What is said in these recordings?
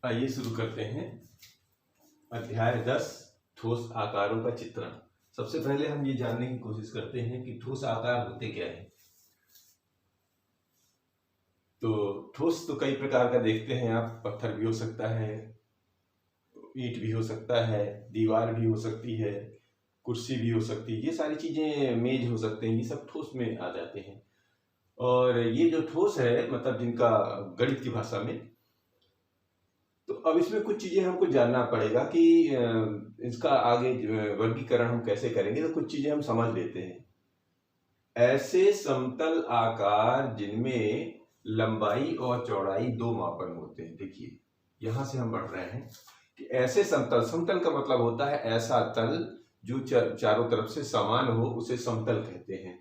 आइए शुरू करते हैं। अध्याय 10 ठोस आकारों का चित्रण। सबसे पहले हम ये जानने की कोशिश करते हैं कि ठोस आकार होते क्या हैं। तो ठोस तो कई प्रकार का देखते हैं आप। पत्थर भी हो सकता है, ईंट भी हो सकता है, दीवार भी हो सकती है, कुर्सी भी हो सकती है, ये सारी चीजें, मेज हो सकते हैं, ये सब ठोस में आ जाते हैं। और ये जो ठोस है मतलब जिनका गणित की भाषा में, तो अब इसमें कुछ चीजें हमको जानना पड़ेगा कि इसका आगे वर्गीकरण हम कैसे करेंगे। तो कुछ चीजें हम समझ लेते हैं। ऐसे समतल आकार जिनमें लंबाई और चौड़ाई दो मापन होते हैं। देखिए यहां से हम बढ़ रहे हैं कि ऐसे समतल, समतल का मतलब होता है ऐसा तल जो चारों तरफ से समान हो, उसे समतल कहते हैं।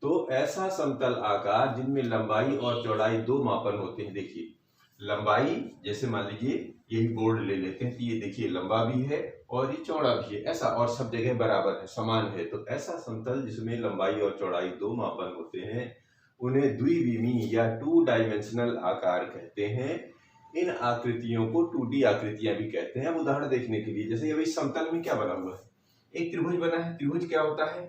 तो ऐसा समतल आकार जिनमें लंबाई और चौड़ाई दो मापन होते हैं। देखिए लंबाई, जैसे मान लीजिए यही बोर्ड ले लेते हैं, तो ये देखिए लंबा भी है और ये चौड़ा भी है, ऐसा, और सब जगह बराबर है, समान है। तो ऐसा समतल जिसमें लंबाई और चौड़ाई दो मापन होते हैं उन्हें द्विविमीय या टू डायमेंशनल आकार कहते हैं। इन आकृतियों को 2D आकृतियां भी कहते हैं। अब उदाहरण देखने के लिए, जैसे अभी समतल में क्या बना हुआ है, एक त्रिभुज बना है। त्रिभुज क्या होता है?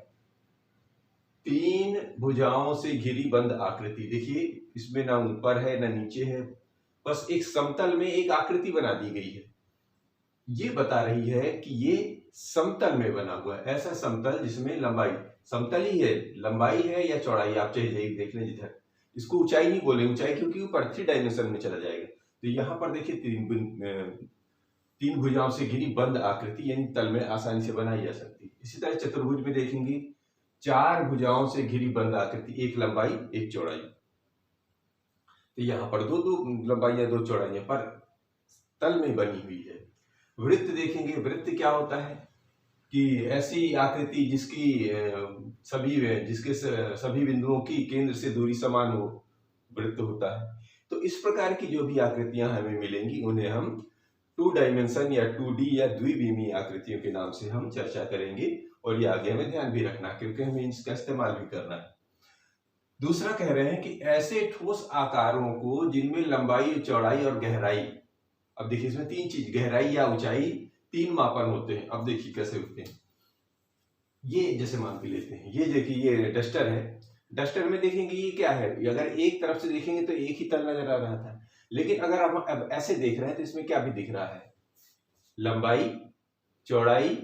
तीन भुजाओं से घिरी बंद आकृति। देखिए इसमें ना ऊपर है ना नीचे है, बस एक समतल में एक आकृति बना दी गई है। ये बता रही है कि ये समतल में बना हुआ है। ऐसा समतल जिसमें लंबाई, समतल ही है, लंबाई है या चौड़ाई आप चाहे देख लें जिधर। इसको ऊंचाई नहीं बोले, ऊंचाई क्योंकि ऊपर 3 डायमेंशन में चला जाएगा। तो यहाँ पर देखिए तीन भुजाओं से घिरी बंद आकृति, यानी तल में आसानी से बनाई जा सकती है। इसी तरह चतुर्भुज में देखेंगे 4 भुजाओं से घिरी बंद आकृति, एक लंबाई एक चौड़ाई। तो यहाँ पर दो लंबाइयां दो चौड़ाइयां पर तल में बनी हुई है। वृत्त देखेंगे, वृत्त क्या होता है कि ऐसी आकृति जिसके सभी बिंदुओं की केंद्र से दूरी समान हो, वृत्त होता है। तो इस प्रकार की जो भी आकृतियां हमें मिलेंगी उन्हें हम 2 डायमेंशन या 2D या द्विविमीय आकृतियों के नाम से हम चर्चा करेंगे। और ये आगे हमें ध्यान भी रखना क्योंकि हमें इसका इस्तेमाल भी करना है। दूसरा कह रहे हैं कि ऐसे ठोस आकारों को जिनमें लंबाई, चौड़ाई और गहराई, अब देखिए इसमें तीन चीज, गहराई या ऊंचाई, तीन मापन होते हैं। अब देखिए कैसे होते हैं। ये जैसे मान के लेते हैं, ये देखिए ये डस्टर है। डस्टर में देखेंगे ये क्या है, अगर एक तरफ से देखेंगे तो एक ही तल नजर आ रहा था, लेकिन अगर हम अब ऐसे देख रहे हैं तो इसमें क्या भी दिख रहा है, लंबाई, चौड़ाई,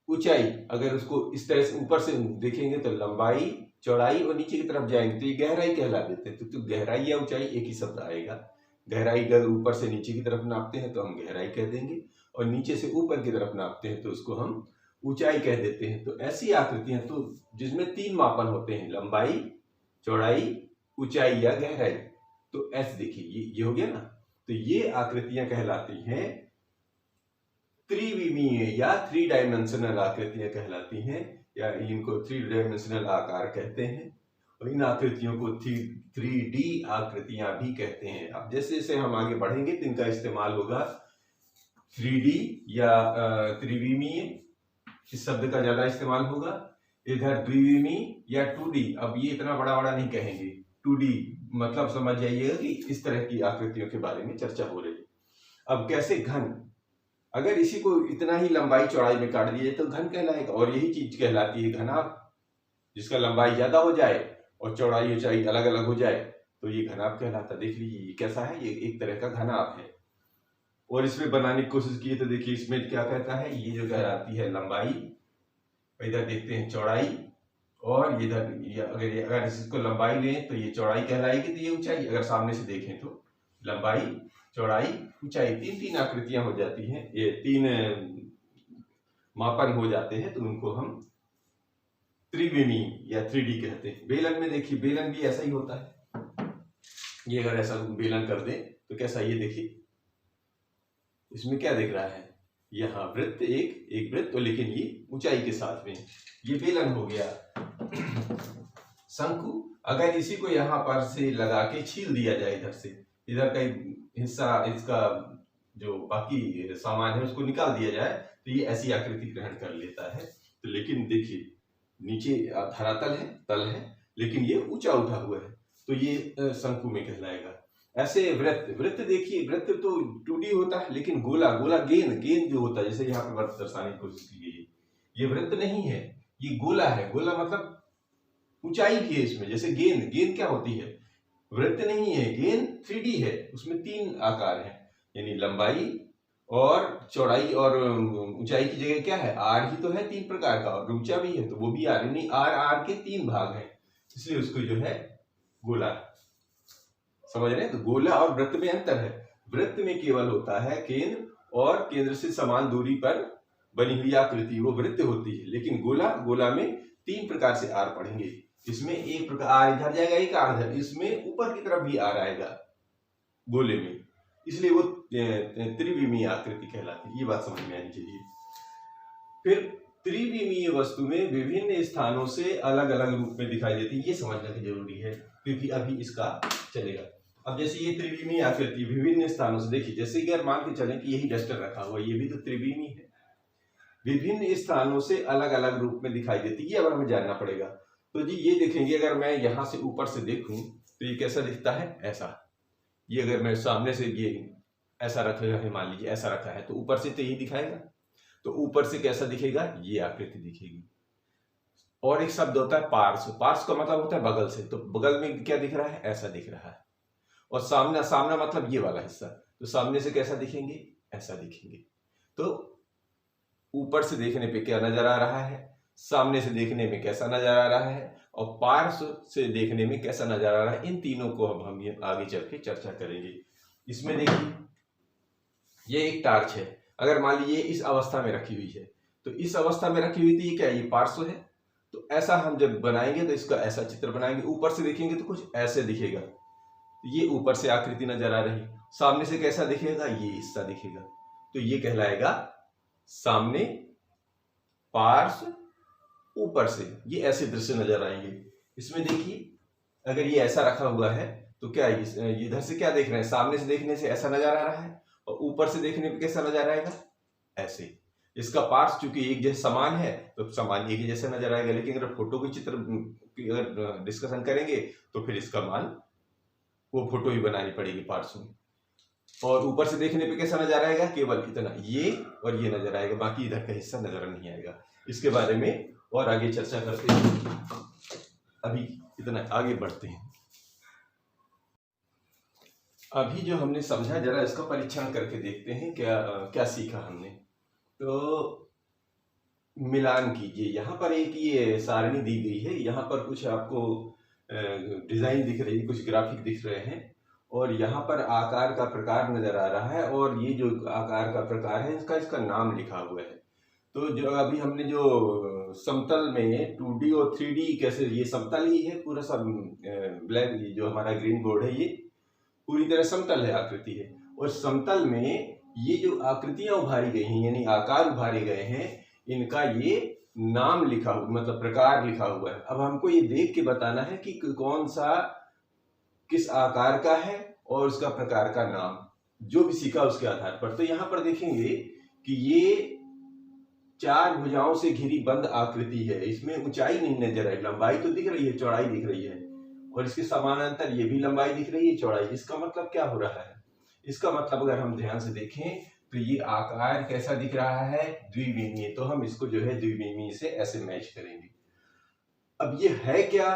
ऊंचाई। अगर उसको इस तरह से ऊपर से देखेंगे तो लंबाई, चौड़ाई, और नीचे की तरफ जाएंगे तो ये गहराई कहला देते हैं। तो गहराई या ऊंचाई एक ही शब्द आएगा। गहराई अगर ऊपर से नीचे की तरफ नापते हैं तो हम गहराई कह देंगे, और नीचे से ऊपर की तरफ नापते हैं तो उसको हम ऊंचाई कह देते हैं। तो ऐसी आकृतियां तो जिसमें तीन मापन होते हैं, लंबाई, चौड़ाई, ऊंचाई या गहराई। तो ऐसे देखिए ये हो गया ना। तो ये आकृतियां कहलाती हैं त्रिविमीय या 3 डायमेंशनल आकृतियां कहलाती हैं, या इनको 3 डायमेंशनल आकार कहते हैं। और इन आकृतियों को 3D आकृतियां भी कहते हैं। अब जैसे जैसे हम आगे बढ़ेंगे तो इनका इस्तेमाल होगा 3D या त्रिविमीय, इस शब्द का ज्यादा इस्तेमाल होगा। इधर द्विविमीय या 2D, अब ये इतना बड़ा बड़ा नहीं कहेंगे, 2D मतलब समझ जाइएगा कि इस तरह की आकृतियों के बारे में चर्चा हो रही है। अब कैसे घन, अगर इसी को इतना ही लंबाई चौड़ाई में काट दिया तो घन कहलाएगा। और यही चीज कहलाती है घनाभ, जिसका लंबाई ज्यादा हो जाए और चौड़ाई ऊंचाई अलग अलग हो जाए तो ये घनाभ कहलाता। देख लीजिए ये कैसा है, ये एक तरह का घनाभ है। और इसमें बनाने की कोशिश की तो देखिए इसमें क्या कहता है, ये जो कहलाती है लंबाई, इधर देखते हैं चौड़ाई, और इधर अगर इसको लंबाई लें तो ये चौड़ाई कहलाएगी, तो ये ऊंचाई। अगर सामने से देखें तो लंबाई, चौड़ाई, ऊंचाई, तीन आकृतियां हो जाती हैं, ये 3 मापन हो जाते हैं, तो उनको हम त्रिविमीय या 3D कहते हैं। बेलन में देखिए, बेलन भी ऐसा ही होता है। ये अगर ऐसा बेलन कर दें तो कैसा, ये देखिए इसमें क्या दिख रहा है, यहाँ वृत्त, एक वृत्त, लेकिन ये ऊंचाई के साथ में, ये बेलन हो गया। शंकु, अगर इसी को यहाँ पर से लगा के छील दिया जाए, इधर से इधर का हिस्सा, इसका जो बाकी सामान है उसको निकाल दिया जाए तो ये ऐसी आकृति ग्रहण कर लेता है। तो लेकिन देखिए नीचे धरातल है, तल है, लेकिन ये ऊंचा उठा हुआ है, तो ये शंकु में कहलाएगा। ऐसे वृत्त, वृत्त देखिए, वृत्त तो 2D होता है, लेकिन गोला, गोला गेंद, गेंद जो होता है, जैसे यहाँ पर वृत्त दर्शाने की कोशिश की गई है, ये वृत्त नहीं है, ये गोला है। गोला मतलब ऊंचाई भी है इसमें, जैसे गेंद, गेंद क्या होती है, वृत्त नहीं है, गेंद 3D है, उसमें 3 आकार है, यानी लंबाई और चौड़ाई और ऊंचाई की जगह क्या है, आर ही तो है 3 प्रकार का, और ऊंचा भी है तो वो भी आर, यानी आर, आर के 3 भाग हैं, इसलिए उसको जो है गोला, समझ रहे हैं। तो गोला और वृत्त में अंतर है, वृत्त में केवल होता है केंद्र और केंद्र से समान दूरी पर बनी हुई आकृति, वो वृत्त होती है, लेकिन गोला, गोला में 3 प्रकार से आर पढ़ेंगे, इसमें एक प्रकार आर इधर जाएगा, एक आर इधर, इसमें ऊपर की तरफ भी आर आएगा गोले में, इसलिए वो त्रिविमीय आकृति कहलाती है। ये बात समझ में आनी चाहिए। फिर त्रिविमीय वस्तु में विभिन्न स्थानों से अलग अलग रूप में दिखाई देती है, ये समझना की जरूरी है, क्योंकि अभी इसका चलेगा। अब जैसे ये त्रिविमीय आकृति विभिन्न स्थानों से, देखिए जैसे कि अगर मान के चलें कि यही डस्टर रखा हुआ, ये भी तो त्रिविमीय है, विभिन्न स्थानों से अलग अलग रूप में दिखाई देती है, ये अब हमें जानना पड़ेगा। तो जी ये देखेंगे, अगर मैं यहाँ से ऊपर से देखूं तो ये कैसा दिखता है, ऐसा। ये अगर मैं सामने से ये ऐसा रखा है, मान लीजिए ऐसा रखा है, तो ऊपर से तो यही दिखाएगा, तो ऊपर से कैसा दिखेगा, ये आकृति दिखेगी। और एक शब्द होता है पार्श्व, पार्श्व का मतलब होता है बगल से, तो बगल में क्या दिख रहा है, ऐसा दिख रहा है। और सामना, सामना मतलब ये वाला हिस्सा, तो सामने से कैसा दिखेंगे, ऐसा दिखेंगे। तो ऊपर से देखने पे क्या नजर आ रहा है, सामने से देखने में कैसा नजर आ रहा है, और पार्श्व से देखने में कैसा नजर आ रहा है, इन तीनों को हम ये आगे चल के चर्चा करेंगे। इसमें देखिए ये एक टार्च है, अगर मान लीजिए इस अवस्था में रखी हुई है, तो इस अवस्था में रखी हुई थी, क्या ये पार्श्व है, तो ऐसा हम जब बनाएंगे तो इसका ऐसा चित्र बनाएंगे, ऊपर से देखेंगे तो कुछ ऐसे दिखेगा, ये ऊपर से आकृति नजर आ रही, सामने से कैसा दिखेगा, ये हिस्सा दिखेगा, तो ये कहलाएगा सामने, पार्श्व, ऊपर से, ये ऐसे दृश्य नजर आएंगे। इसमें देखिए अगर ये ऐसा रखा हुआ है तो क्या ये इधर से क्या देख रहे हैं, सामने से देखने से ऐसा नजर आ रहा है, और ऊपर से देखने पे कैसा नजर आएगा, ऐसे। इसका पार्ट्स चूंकि एक जैसे समान है तो समान एक ही जैसे नजर आएगा, लेकिन अगर फोटो की चित्र की अगर डिस्कशन करेंगे तो फिर इसका मान वो फोटो ही बनानी पड़ेगी पार्ट्स में। और ऊपर से देखने पे कैसा नजर आएगा, केवल इतना ये और ये नजर आएगा, बाकी इधर का हिस्सा नजर नहीं आएगा। इसके बारे में और आगे चर्चा करते हैं, अभी इतना आगे बढ़ते हैं। अभी जो हमने समझा, जरा इसका परीक्षण करके देखते हैं क्या क्या सीखा हमने। तो मिलान कीजिए, यहाँ पर एक ये सारणी दी गई है, यहाँ पर कुछ आपको डिजाइन दिख रही है, कुछ ग्राफिक दिख रहे हैं, और यहाँ पर आकार का प्रकार नजर आ रहा है, और ये जो आकार का प्रकार है इसका नाम लिखा हुआ है। तो जो अभी हमने जो समतल में 2D और 3D कैसे, ये समतल ही है पूरा, सब ब्लैक, जो हमारा ग्रीन बोर्ड है ये पूरी तरह समतल है, आकृति है, और समतल में ये जो आकृतियां उभारी गई हैं, यानी आकार उभारे गए हैं, इनका ये नाम लिखा हुआ, मतलब प्रकार लिखा हुआ है। अब हमको ये देख के बताना है कि कौन सा किस आकार का है और उसका प्रकार का नाम, जो भी सीखा उसके आधार पर। तो यहाँ पर देखेंगे कि ये 4 भुजाओं से घिरी बंद आकृति है, इसमें ऊंचाई नहीं नजर आई, लंबाई तो दिख रही है, चौड़ाई दिख रही है, और इसके समानांतर ये भी लंबाई दिख रही है, चौड़ाई। इसका मतलब क्या हो रहा है, इसका मतलब अगर हम ध्यान से देखें तो ये आकार कैसा दिख रहा है, द्विविमीय, तो हम इसको जो है द्विविमीय से ऐसे मैच करेंगे। अब ये है क्या,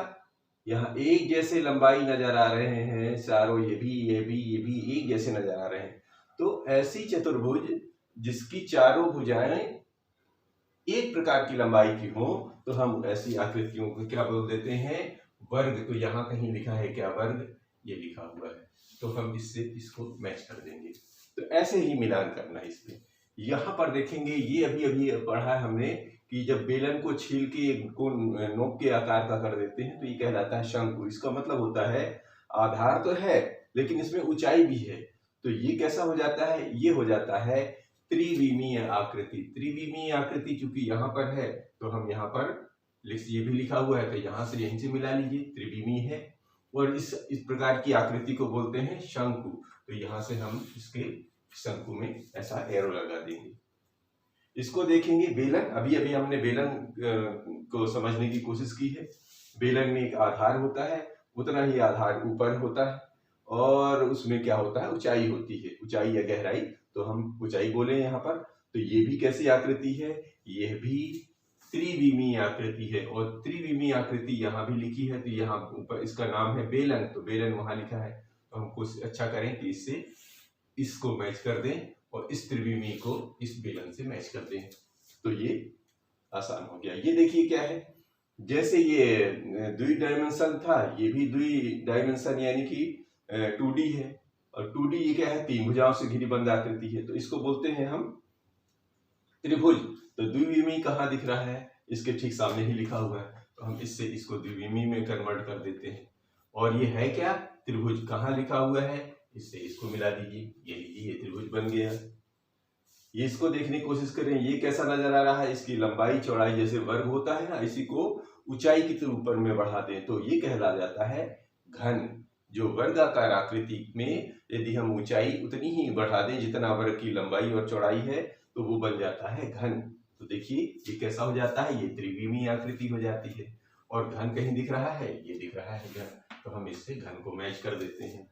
यहाँ एक जैसे लंबाई नजर आ रहे हैं चारों, ये भी एक जैसे नजर आ रहे हैं। तो ऐसी चतुर्भुज जिसकी चारों भुजाएं एक प्रकार की लंबाई की हो, तो हम ऐसी आकृतियों को क्या बोल देते हैं, वर्ग। तो यहाँ कहीं लिखा है क्या, वर्ग, ये लिखा हुआ है, तो हम इससे इसको मैच कर देंगे। तो ऐसे ही मिलान करना है इसमें। यहाँ पर देखेंगे, ये अभी पढ़ा है हमने कि जब बेलन को छील के को नोक के आकार का कर देते हैं तो ये कहलाता है शंकु। इसका मतलब होता है आधार तो है लेकिन इसमें ऊंचाई भी है, तो ये कैसा हो जाता है, ये हो जाता है त्रिविमीय आकृति। त्रिविमीय आकृति चूंकि यहाँ पर है तो हम यहाँ पर ये भी लिखा हुआ है, तो यहाँ से यहीं से मिला लीजिए, त्रिविमीय है। और इस प्रकार की आकृति को बोलते हैं शंकु। तो यहाँ से हम इसके शंकु में ऐसा एरो लगा देंगे। इसको देखेंगे बेलन, अभी हमने बेलन को समझने की कोशिश की है। बेलन में एक आधार होता है, उतना ही आधार ऊपर होता है, और उसमें क्या होता है, ऊंचाई होती है, ऊंचाई या गहराई, तो हम ऊंचाई बोले यहाँ पर। तो ये भी कैसी आकृति है, यह भी त्रिविमीय आकृति है, और त्रिविमीय आकृति यहाँ भी लिखी है, तो यहाँ ऊपर इसका नाम है बेलन, तो बेलन वहां लिखा है। तो हम कुछ अच्छा करें कि इससे इसको मैच कर दें और इस त्रिविमीय को इस बेलन से मैच कर दें, तो ये आसान हो गया। ये देखिए क्या है, जैसे ये द्वि डायमेंशन था, ये भी द्वि डायमेंशन यानी कि 2D है, और 2D ये क्या है, 3 भुजाओं से घिरी बंद आकृति है, तो इसको बोलते हैं हम त्रिभुज। तो द्विविमीय कहाँ दिख रहा है, इसके ठीक सामने ही लिखा हुआ है, तो हम इससे इसको द्विविमीय में कन्वर्ट कर देते हैं। और ये है क्या, त्रिभुज, कहाँ लिखा हुआ है, इससे इसको मिला दीजिए, ये लीजिए, ये त्रिभुज बन गया। ये इसको देखने की कोशिश करें, ये कैसा नजर आ रहा है, इसकी लंबाई चौड़ाई जैसे वर्ग होता है ना, इसी को ऊंचाई के ऊपर में बढ़ा दें तो ये कहला जाता है घन। जो वर्गाकार आकृति में यदि हम ऊंचाई उतनी ही बढ़ा दें जितना वर्ग की लंबाई और चौड़ाई है, तो वो बन जाता है घन। तो देखिए ये कैसा हो जाता है, ये त्रिविमीय आकृति हो जाती है। और घन कहीं दिख रहा है, ये दिख रहा है घन, तो हम इससे घन को मैच कर देते हैं।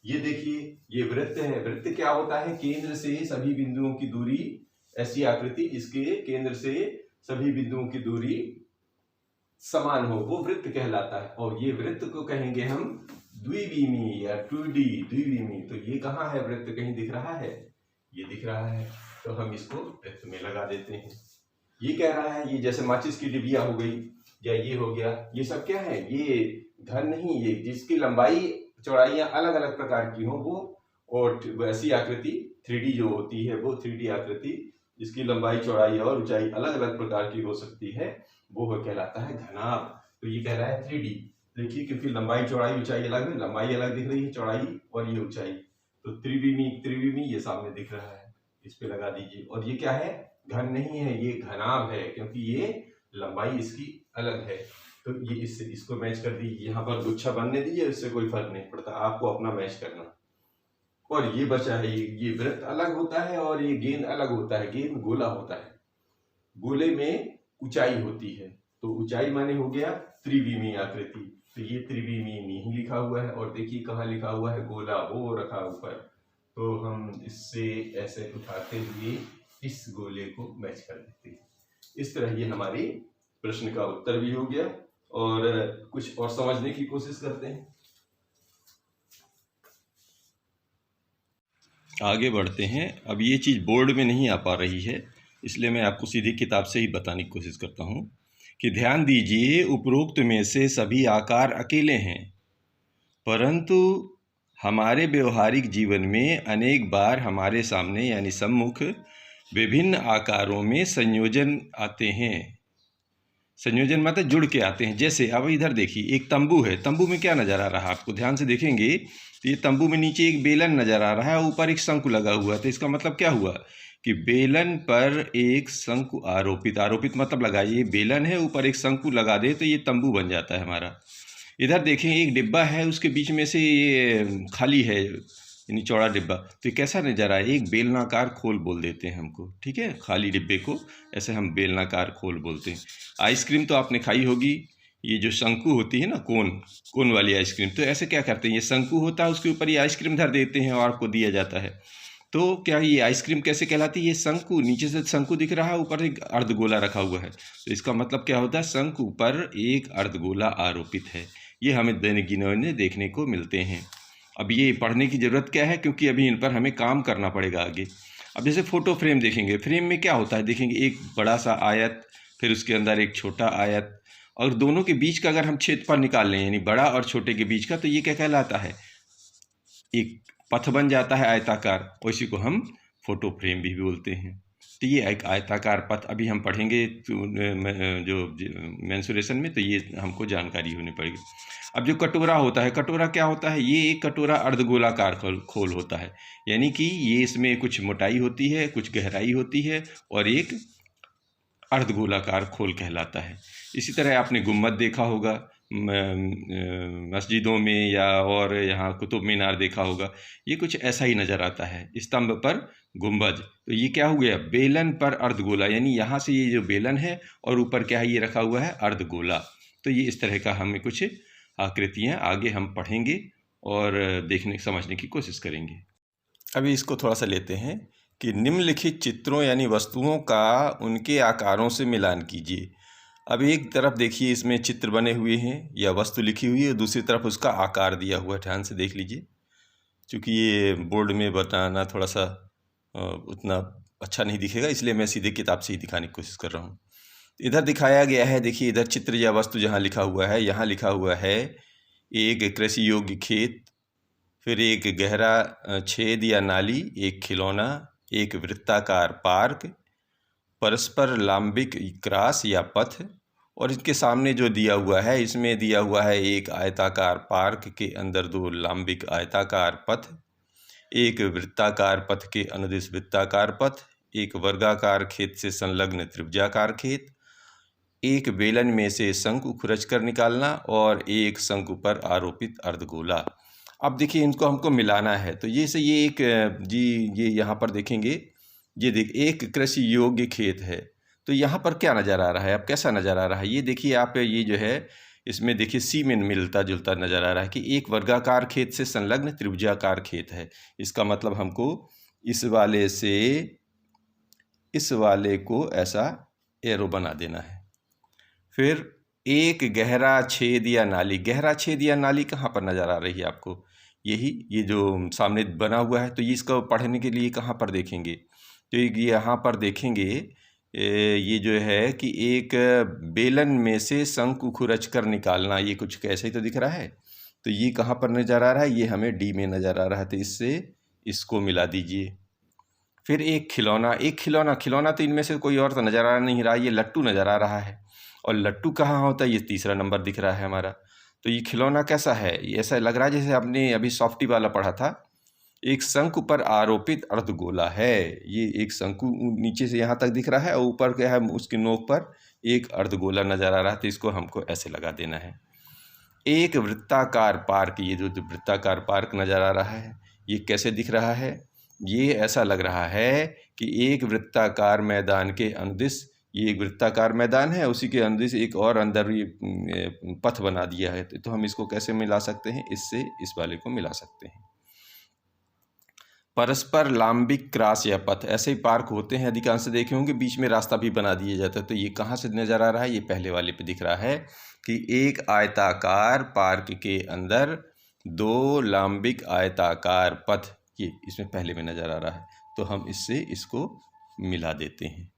ये देखिए ये वृत्त है, वृत्त क्या होता है, केंद्र से सभी बिंदुओं की दूरी, ऐसी आकृति जिसके केंद्र से सभी बिंदुओं की दूरी समान हो, वो वृत्त कहलाता है। और ये वृत्त को कहेंगे हम द्विविमीय या 2D द्विविमीय। तो ये कहाँ है वृत्त, कहीं दिख रहा है, ये दिख रहा है, तो हम इसको वृत्त में लगा देते हैं। ये कह रहा है, ये जैसे माचिस की डिबिया हो गई या ये हो गया, ये सब क्या है, ये घन नहीं, ये जिसकी लंबाई चौड़ाइयाँ अलग अलग प्रकार की हो वो, और वैसी आकृति 3D जो होती है वो 3D आकृति जिसकी लंबाई चौड़ाई और ऊंचाई अलग अलग प्रकार की हो सकती है, वो कहलाता है घनाभ। तो ये कह रहा है 3D, देखिए क्योंकि लंबाई चौड़ाई ऊंचाई अलग है, लंबाई अलग दिख रही है, चौड़ाई और ये ऊंचाई, तो त्रिविमीय ये सामने दिख रहा है, इस पे लगा दीजिए। और ये क्या है, घन नहीं है, ये घनाभ है, क्योंकि ये लंबाई इसकी अलग है। तो ये इससे इसको मैच कर दीजिए, यहाँ पर गुच्छा बनने दीजिए, इससे कोई फर्क नहीं पड़ता, आपको अपना मैच करना। और ये बचा है, ये वृत्त अलग होता है और ये गेंद अलग होता है, गेंद गोला होता है, गोले में ऊंचाई होती है, तो ऊंचाई माने हो गया त्रिविमीय आकृति, तो ये त्रिविमीय नहीं लिखा हुआ है। और देखिए कहाँ लिखा हुआ है, गोला वो रखा ऊपर, तो हम इससे ऐसे उठाते हुए इस गोले को मैच कर देते हैं। इस तरह ये हमारी प्रश्न का उत्तर भी हो गया। और कुछ और समझने की कोशिश करते हैं, आगे बढ़ते हैं। अब ये चीज़ बोर्ड में नहीं आ पा रही है, इसलिए मैं आपको सीधी किताब से ही बताने की कोशिश करता हूँ कि ध्यान दीजिए, उपरोक्त में से सभी आकार अकेले हैं, परंतु हमारे व्यवहारिक जीवन में अनेक बार हमारे सामने यानी सम्मुख विभिन्न आकारों में संयोजन आते हैं। संयोजन मतलब जुड़ के आते हैं। जैसे अब इधर देखिए, एक तंबू है, तंबू में क्या नज़र आ रहा है आपको, ध्यान से देखेंगे तो ये तंबू में नीचे एक बेलन नज़र आ रहा है, ऊपर एक शंकु लगा हुआ है। तो इसका मतलब क्या हुआ कि बेलन पर एक शंकु आरोपित मतलब लगाइए, बेलन है ऊपर एक शंकु लगा दे तो ये तंबू बन जाता है हमारा। इधर देखें एक डिब्बा है, उसके बीच में से ये खाली है यानी चौड़ा डिब्बा, तो ये कैसा नज़र आए, एक बेलनाकार खोल बोल देते हैं हमको, ठीक है, खाली डिब्बे को ऐसे हम बेलनाकार खोल बोलते हैं। आइसक्रीम तो आपने खाई होगी, ये जो शंकु होती है ना, कोन वाली आइसक्रीम, तो ऐसे क्या करते हैं, ये शंकु होता है, उसके ऊपर ये आइसक्रीम धर देते हैं और आपको दिया जाता है। तो क्या ये आइसक्रीम कैसे कहलाती है, ये शंकु, नीचे से शंकु दिख रहा है, ऊपर एक अर्धगोला रखा हुआ है, तो इसका मतलब क्या होता है, शंकु पर एक अर्धगोला आरोपित है। ये हमें दैनिक जीवन में देखने को मिलते हैं। अब ये पढ़ने की ज़रूरत क्या है, क्योंकि अभी इन पर हमें काम करना पड़ेगा आगे। अब जैसे फ़ोटो फ्रेम देखेंगे, फ्रेम में क्या होता है देखेंगे, एक बड़ा सा आयत, फिर उसके अंदर एक छोटा आयत, और दोनों के बीच का अगर हम क्षेत्रफल निकाल लें यानी बड़ा और छोटे के बीच का, तो ये क्या कहलाता है, एक पथ बन जाता है आयताकार, उसी को हम फोटो फ्रेम भी बोलते हैं। तो ये एक आयताकार पथ अभी हम पढ़ेंगे जो मेंसुरेशन में, तो ये हमको जानकारी होनी पड़ेगी। अब जो कटोरा होता है, कटोरा क्या होता है, ये एक कटोरा अर्धगोलाकार खोल होता है, यानी कि ये इसमें कुछ मोटाई होती है, कुछ गहराई होती है, और एक अर्धगोलाकार खोल कहलाता है। इसी तरह आपने गुम्बद देखा होगा मस्जिदों में, या और यहाँ कुतुब मीनार देखा होगा, ये कुछ ऐसा ही नज़र आता है, स्तंभ पर गुम्बज। तो ये क्या हो गया, बेलन पर अर्धगोला, यानी यहाँ से ये जो बेलन है और ऊपर क्या है, ये रखा हुआ है अर्धगोला। तो ये इस तरह का हमें कुछ आकृतियाँ आगे हम पढ़ेंगे और देखने समझने की कोशिश करेंगे। अभी इसको थोड़ा सा लेते हैं कि निम्नलिखित चित्रों यानी वस्तुओं का उनके आकारों से मिलान कीजिए। अब एक तरफ देखिए इसमें चित्र बने हुए हैं या वस्तु लिखी हुई है, दूसरी तरफ उसका आकार दिया हुआ है। ध्यान से देख लीजिए, क्योंकि ये बोर्ड में बताना थोड़ा सा उतना अच्छा नहीं दिखेगा, इसलिए मैं सीधे किताब से ही दिखाने की कोशिश कर रहा हूँ। इधर दिखाया गया है, देखिए इधर चित्र या वस्तु जहाँ लिखा हुआ है, यहाँ लिखा हुआ है एक कृषि योग्य खेत, फिर एक गहरा छेद या नाली, एक खिलौना, एक वृत्ताकार पार्क, परस्पर लांबिक क्रास या पथ, और इसके सामने जो दिया हुआ है, इसमें दिया हुआ है एक आयताकार पार्क के अंदर दो लांबिक आयताकार पथ, एक वृत्ताकार पथ के अनुदिश वृत्ताकार पथ, एक वर्गाकार खेत से संलग्न त्रिभुजाकार खेत, एक बेलन में से शंकु खुरच कर निकालना और एक शंकु पर आरोपित अर्धगोला। अब देखिए इनको हमको मिलाना है, तो ये एक ये यहाँ पर देखेंगे, ये एक कृषि योग्य खेत है, तो यहाँ पर क्या नज़र आ रहा है, अब कैसा नज़र आ रहा है, ये देखिए आप, ये जो है इसमें देखिए सी में मिलता जुलता नज़र आ रहा है कि एक वर्गाकार खेत से संलग्न त्रिभुजाकार खेत है। इसका मतलब हमको इस वाले से इस वाले को ऐसा एरो बना देना है। फिर एक गहरा छेद या नाली, गहरा छेद या नाली कहाँ पर नज़र आ रही है आपको, ये जो सामने बना हुआ है, तो इसको पढ़ने के लिए कहाँ पर देखेंगे, तो यहाँ पर देखेंगे ये जो है कि एक बेलन में से शंकु खुरच कर निकालना, ये कुछ कैसे ही तो दिख रहा है, तो ये कहाँ पर नज़र आ रहा है, ये हमें डी में नज़र आ रहा है, तो इससे इसको मिला दीजिए। फिर एक खिलौना तो इनमें से कोई और तो नज़र आ नहीं रहा, ये लट्टू नज़र आ रहा है, और लट्टू कहाँ होता है, ये तीसरा नंबर दिख रहा है हमारा। तो ये खिलौना कैसा है, ये ऐसा लग रहा है जैसे आपने अभी सॉफ्टी वाला पढ़ा था, एक शंकु पर आरोपित अर्धगोला है। ये एक शंकु नीचे से यहाँ तक दिख रहा है और ऊपर क्या है, उसकी नोक पर एक अर्धगोला नज़र आ रहा है, तो इसको हमको ऐसे लगा देना है। एक वृत्ताकार पार्क, ये जो वृत्ताकार पार्क नज़र आ रहा है, ये कैसे दिख रहा है, ये ऐसा लग रहा है कि एक वृत्ताकार मैदान के अनुदिश, ये एक वृत्ताकार मैदान है, उसी के अनुदिश एक और अंदर ये पथ बना दिया है, तो हम इसको कैसे मिला सकते हैं, इससे इस वाले को मिला सकते हैं। परस्पर लांबिक क्रास या पथ, ऐसे ही पार्क होते हैं, अधिकांश देखे होंगे, बीच में रास्ता भी बना दिया जाता है, तो ये कहाँ से नज़र आ रहा है, ये पहले वाले पे दिख रहा है कि एक आयताकार पार्क के अंदर दो लांबिक आयताकार पथ, ये इसमें पहले में नज़र आ रहा है, तो हम इससे इसको मिला देते हैं।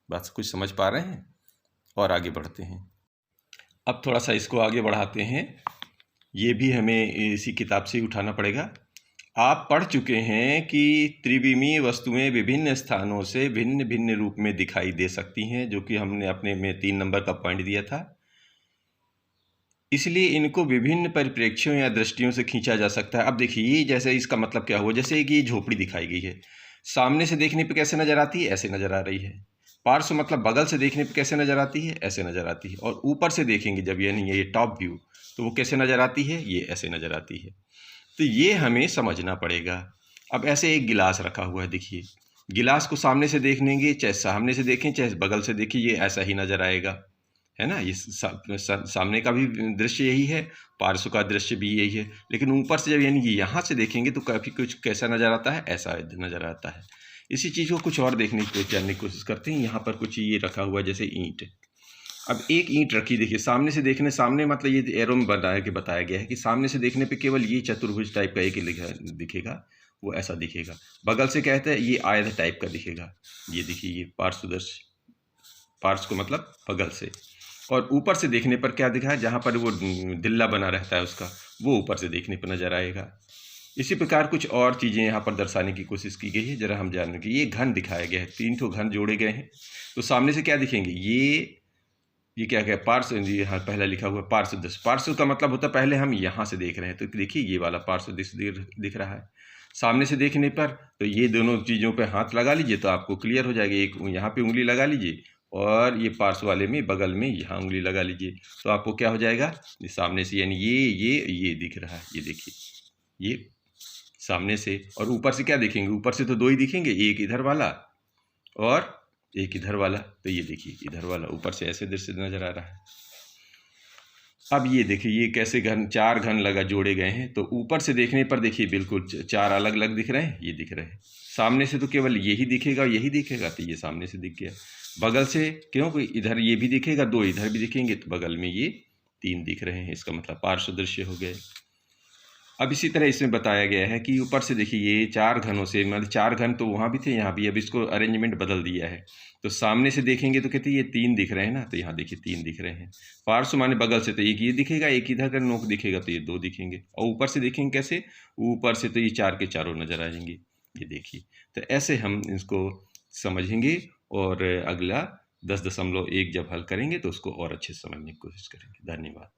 बात कुछ समझ पा रहे हैं, और आगे बढ़ते हैं। अब थोड़ा सा इसको आगे बढ़ाते हैं, ये भी हमें इसी किताब से ही उठाना पड़ेगा। आप पढ़ चुके हैं कि त्रिविमीय वस्तुएं विभिन्न स्थानों से भिन्न भिन्न रूप में दिखाई दे सकती हैं, जो कि हमने अपने में 3 नंबर का पॉइंट दिया था। इसलिए इनको विभिन्न परिप्रेक्ष्यों या दृष्टियों से खींचा जा सकता है। अब देखिए जैसे इसका मतलब क्या हुआ, जैसे कि ये झोपड़ी दिखाई गई है, सामने से देखने पे कैसे नज़र आती है, ऐसे नज़र आ रही है। पार्श्व मतलब बगल से देखने पे कैसे नज़र आती है, ऐसे नज़र आती है। और ऊपर से देखेंगे जब, यानी ये टॉप व्यू, तो वो कैसे नज़र आती है, ये ऐसे नज़र आती है। तो ये हमें समझना पड़ेगा। अब ऐसे एक गिलास रखा हुआ है, देखिए गिलास को सामने से देखेंगे, चाहे सामने से देखें चाहे बगल से देखिए, ये ऐसा ही नज़र आएगा, है ना। ये सामने का भी दृश्य यही है, पार्श्व का दृश्य भी यही है, लेकिन ऊपर से जब यानी कि यहाँ से देखेंगे तो काफ़ी कुछ कैसा नज़र आता है, ऐसा नज़र आता है। इसी चीज़ को कुछ और देखने की जानने की कोशिश करते हैं। यहाँ पर कुछ ये रखा हुआ है जैसे ईंट। अब एक ईंट रखी, देखिए सामने से देखने, सामने मतलब ये एरो में बताया गया है कि सामने से देखने पे केवल ये चतुर्भुज टाइप का एक दिखेगा, वो ऐसा दिखेगा। बगल से कहते हैं ये आयत टाइप का दिखेगा, ये देखिए ये पार्श्वदर्शी, पार्श्व को मतलब बगल से। और ऊपर से देखने पर क्या दिखा है, जहाँ पर वो दिल्ला बना रहता है उसका, वो ऊपर से देखने पर नजर आएगा। इसी प्रकार कुछ और चीज़ें यहाँ पर दर्शाने की कोशिश की गई है, जरा हम जानने की। ये घन दिखाया गया है, 3 ठो घन जोड़े गए हैं, तो सामने से क्या दिखेंगे, ये क्या क्या पार्श्व, यहाँ पहला लिखा हुआ है पार्श्व दृश्य। पार्श्व का मतलब होता है पहले हम यहाँ से देख रहे हैं, तो देखिए ये वाला पार्श्व दृश्य दिख रहा है सामने से देखने पर। तो ये दोनों चीज़ों पे हाथ लगा लीजिए तो आपको क्लियर हो जाएगा। एक यहाँ पे उंगली लगा लीजिए और ये पार्श्व वाले में बगल में यहाँ उंगली लगा लीजिए, तो आपको क्या हो जाएगा, ये सामने से यानी ये दिख रहा है, ये देखिए ये सामने से। और ऊपर से क्या देखेंगे, ऊपर से तो 2 ही दिखेंगे, एक इधर वाला और एक इधर वाला, तो ये देखिए इधर वाला ऊपर से ऐसे दृश्य नजर आ रहा है। अब ये देखिए ये कैसे घन, 4 घन लगा जोड़े गए हैं। तो ऊपर से देखने पर देखिए बिल्कुल 4 अलग अलग दिख रहे हैं, ये दिख रहे हैं। सामने से तो केवल यही दिखेगा और यही दिखेगा, तो ये सामने से दिख गया। बगल से क्योंकि इधर ये भी दिखेगा, 2 इधर भी दिखेंगे, तो बगल में ये 3 दिख रहे हैं। इसका मतलब पार्श्व दृश्य हो गए। अब इसी तरह इसमें बताया गया है कि ऊपर से देखिए ये 4 घनों से, मतलब 4 घन तो वहाँ भी थे, यहाँ भी। अब इसको अरेंजमेंट बदल दिया है। तो सामने से देखेंगे तो कहते हैं ये 3 दिख रहे हैं ना, तो यहाँ देखिए 3 दिख रहे हैं। पार्श्व माने बगल से तो एक ये दिखेगा, एक इधर का नोक दिखेगा, तो ये 2 दिखेंगे। और ऊपर से देखेंगे कैसे, ऊपर से तो ये 4 के चारों नजर आएंगे, ये देखिए। तो ऐसे हम इसको समझेंगे और अगला 10.1 जब हल करेंगे तो उसको और अच्छे से समझने की कोशिश करेंगे। धन्यवाद।